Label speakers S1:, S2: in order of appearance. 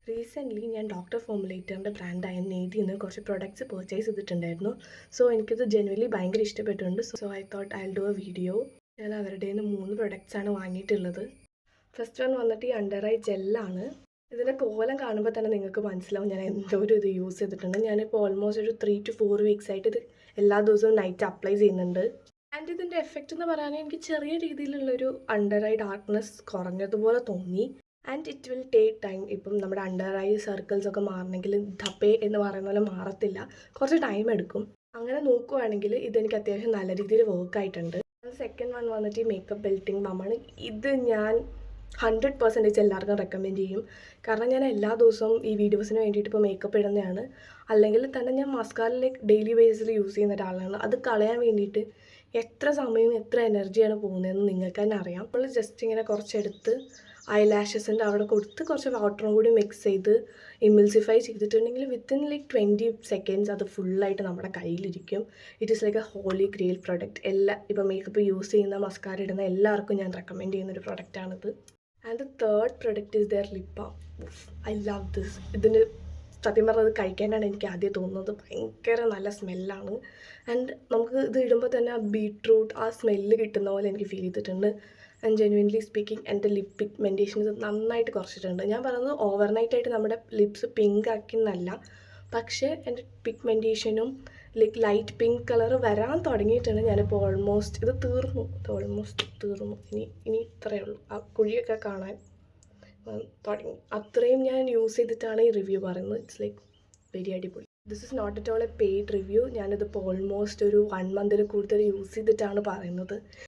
S1: Recently ഞാൻ doctor ഫോമുലേറ്ററിൻ്റെ ബ്രാൻഡായ നേദിയിൽ നിന്ന് കുറച്ച് പ്രൊഡക്ട്സ് പർച്ചേസ് ചെയ്തിട്ടുണ്ടായിരുന്നു. സോ എനിക്കിത് ജെനുവലി ഭയങ്കര ഇഷ്ടപ്പെട്ടിട്ടുണ്ട്. So I thought I will do A video. ഞാൻ അവരുടെ നിന്ന് 3 പ്രൊഡക്ട്സാണ് വാങ്ങിയിട്ടുള്ളത്. ഫസ്റ്റ് വൺ വന്നിട്ട് ഈ അണ്ടർ ഐ ജെല്ലാണ്. ഇതിൻ്റെ കോലം കാണുമ്പോൾ തന്നെ നിങ്ങൾക്ക് മനസ്സിലാവും ഞാൻ എന്തോരം ഇത് യൂസ് ചെയ്തിട്ടുണ്ട്. ഞാനിപ്പോൾ ഓൾമോസ്റ്റ് ഒരു 3 to 4 വീക്സ് ആയിട്ട് ഇത് എല്ലാ ദിവസവും നൈറ്റ് അപ്ലൈ ചെയ്യുന്നുണ്ട്. ആൻഡ് ഇതിൻ്റെ എഫക്റ്റ് എന്ന് പറയുകയാണെങ്കിൽ എനിക്ക് ചെറിയ രീതിയിലുള്ളൊരു അണ്ടർ ഐ ഡാർക്ക്നെസ് കുറഞ്ഞതുപോലെ തോന്നി. And it will take time. ഇപ്പം നമ്മുടെ അണ്ടർ ഐ സർക്കിൾസ് ഒക്കെ മാറണമെങ്കിൽ ധപ്പേ എന്ന് പറയുന്ന പോലെ മാറത്തില്ല, കുറച്ച് ടൈം എടുക്കും. അങ്ങനെ നോക്കുവാണെങ്കിൽ ഇതെനിക്ക് അത്യാവശ്യം നല്ല രീതിയിൽ വർക്കായിട്ടുണ്ട്. സെക്കൻഡ് വൺ വന്നിട്ട് ഈ മേക്കപ്പ് ബെൽറ്റിംഗ് ബാമാണ്. ഇത് ഞാൻ 100% എല്ലാവർക്കും റെക്കമെൻഡ് ചെയ്യും. കാരണം ഞാൻ എല്ലാ ദിവസവും ഈ വീഡിയോസിന് വേണ്ടിയിട്ട് ഇപ്പോൾ മേക്കപ്പ് ഇടുന്നതാണ്. അല്ലെങ്കിൽ തന്നെ ഞാൻ മസ്കാര ഡെയിലി ബേസിൽ യൂസ് ചെയ്യുന്ന ഒരാളാണ്. അത് കളയാൻ വേണ്ടിയിട്ട് എത്ര സമയവും എത്ര എനർജിയാണ് പോകുന്നതെന്ന് നിങ്ങൾക്ക് തന്നെ അറിയാം. നമ്മൾ ജസ്റ്റ് ഇങ്ങനെ കുറച്ചെടുത്ത് ഐലാഷസിൻ്റെ അവിടെ കൊടുത്ത് കുറച്ച് വാട്ടറും കൂടി മിക്സ് ചെയ്ത് ഇമിൾസിഫൈ ചെയ്തിട്ടുണ്ടെങ്കിൽ വിത്തിൻ 20 സെക്കൻഡ്സ് അത് ഫുള്ളായിട്ട് നമ്മുടെ കയ്യിലിരിക്കും. It is like a holy grail product. ഇപ്പോൾ മേക്കപ്പ് യൂസ് ചെയ്യുന്ന മസ്കാര ഇടുന്ന എല്ലാവർക്കും ഞാൻ റെക്കമെൻഡ് ചെയ്യുന്നൊരു പ്രൊഡക്റ്റാണിത്. And the third product is their lip balm. I love this. ഇതിന് സത്യം പറഞ്ഞത് കഴിക്കാനാണ് എനിക്ക് ആദ്യം തോന്നുന്നത്. ഭയങ്കര നല്ല സ്മെല്ലാണ്. ആൻഡ് നമുക്ക് ഇത് ഇടുമ്പോൾ തന്നെ ആ ബീട്രൂട്ട് ആ സ്മെല്ല് കിട്ടുന്ന പോലെ എനിക്ക് ഫീൽ ചെയ്തിട്ടുണ്ട്. ആൻഡ് ജെന്യുവൻലി സ്പീക്കിംഗ് എൻ്റെ ലിപ് പിഗ്മെൻറ്റേഷൻ ഇത് നന്നായിട്ട് കുറച്ചിട്ടുണ്ട്. ഞാൻ പറയുന്നത് ഓവർനൈറ്റായിട്ട് നമ്മുടെ ലിപ്സ് പിങ്ക് ആക്കുന്നല്ല, പക്ഷേ എൻ്റെ പിഗ്മെൻറ്റേഷനും ലൈറ്റ് പിങ്ക് കളർ വരാൻ തുടങ്ങിയിട്ടുണ്ട്. ഞാനിപ്പോൾ ഓൾമോസ്റ്റ് ഇത് തീർന്നു. ഇനി ഇത്രയേ ഉള്ളൂ. ആ കുഴിയൊക്കെ കാണാൻ തുടങ്ങി. അത്രയും ഞാൻ യൂസ് ചെയ്തിട്ടാണ് ഈ റിവ്യൂ പറയുന്നത്. ഇറ്റ്സ് ലൈക്ക് വെരി അടിപൊളി. This is not at all a paid review. ഞാനിതിപ്പോൾ ഓൾമോസ്റ്റ് ഒരു 1 മന്തിൽ കൂടുതൽ യൂസ് ചെയ്തിട്ടാണ് പറയുന്നത്.